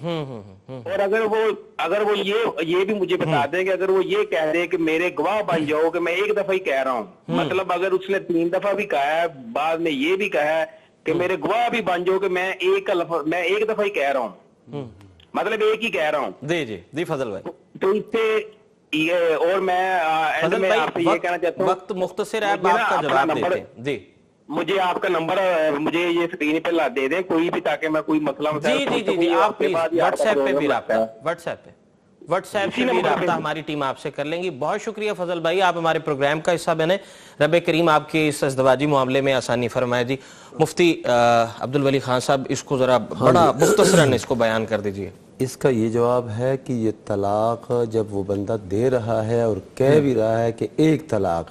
اور اگر وہ یہ بھی مجھے بتا دیں کہ اگر وہ یہ کہہ دے کہ میرے گواہ بن جاؤ کہ میں 1 دفعہ ہی کہہ رہا ہوں، مطلب اگر اس نے 3 دفعہ بھی کہا ہے، بعد میں یہ بھی کہا ہے کہ میرے گواہ بھی بن جاؤ کہ میں 1 دفعہ ہی کہہ رہا ہوں، مطلب ایک ہی کہہ رہا ہوں۔ جی فضل بھائی، تو اس سے اور میں آپ سے یہ کہنا چاہتا ہوں، وقت مختصر ہے، آپ کا جواب دیتے ہیں۔ جی مجھے آپ کا نمبر مجھے یہ اسکرین پہ دے دیں کوئی بھی, تاکہ میں کوئی مسئلہ جی آپ پلیز واٹس ایپ پہ بھی رابطہ, واٹس ایپ پہ بھی رابطہ ہماری ٹیم آپ سے کر لیں گی. بہت شکریہ فضل بھائی, آپ ہمارے پروگرام کا حصہ بنے. رب کریم آپ کے اس ازدواجی معاملے میں آسانی فرمائے. جی مفتی عبدالولی خان صاحب, اس کو ذرا بڑا مختصراً اس کو بیان کر دیجئے. اس کا یہ جواب ہے کہ یہ طلاق جب وہ بندہ دے رہا ہے اور کہہ بھی رہا ہے کہ ایک طلاق,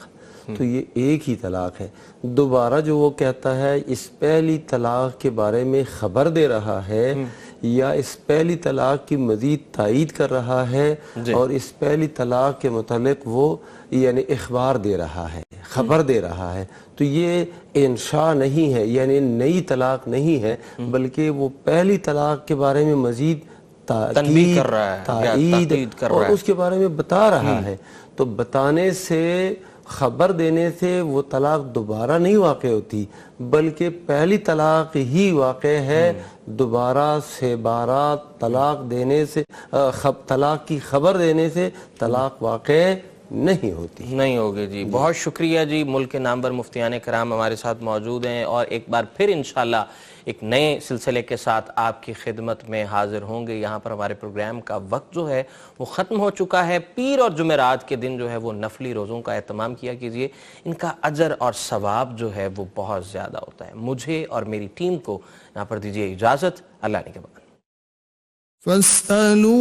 تو یہ ایک ہی طلاق ہے. دوبارہ جو وہ کہتا ہے اس پہلی طلاق کے بارے میں خبر دے رہا ہے یا اس پہلی طلاق کی مزید تائید کر رہا ہے اور اس پہلی طلاق کے متعلق وہ یعنی اخبار دے رہا ہے, خبر دے رہا ہے, تو یہ انشاء نہیں ہے, یعنی نئی طلاق نہیں ہے, بلکہ وہ پہلی طلاق کے بارے میں مزید تنبیہ کر رہا ہے, تائید اور اس کے بارے میں بتا رہا ہے. تو بتانے سے, خبر دینے سے وہ طلاق دوبارہ نہیں واقع ہوتی, بلکہ پہلی طلاق ہی واقع ہے. دوبارہ سے بارہ طلاق دینے سے, طلاق کی خبر دینے سے طلاق واقع نہیں ہوگی. جی بہت شکریہ جی. ملک کے نامور مفتیان کرام ہمارے ساتھ موجود ہیں, اور ایک بار پھر انشاءاللہ ایک نئے سلسلے کے ساتھ آپ کی خدمت میں حاضر ہوں گے. یہاں پر ہمارے پروگرام کا وقت جو ہے وہ ختم ہو چکا ہے. پیر اور جمعرات کے دن جو ہے وہ نفلی روزوں کا اہتمام کیا کیجئے, ان کا اجر اور ثواب جو ہے وہ بہت زیادہ ہوتا ہے. مجھے اور میری ٹیم کو یہاں پر دیجئے اجازت. اللہ نے کے بعد فاسألوا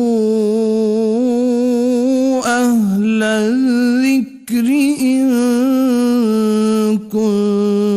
أهل الذكر إن كنتم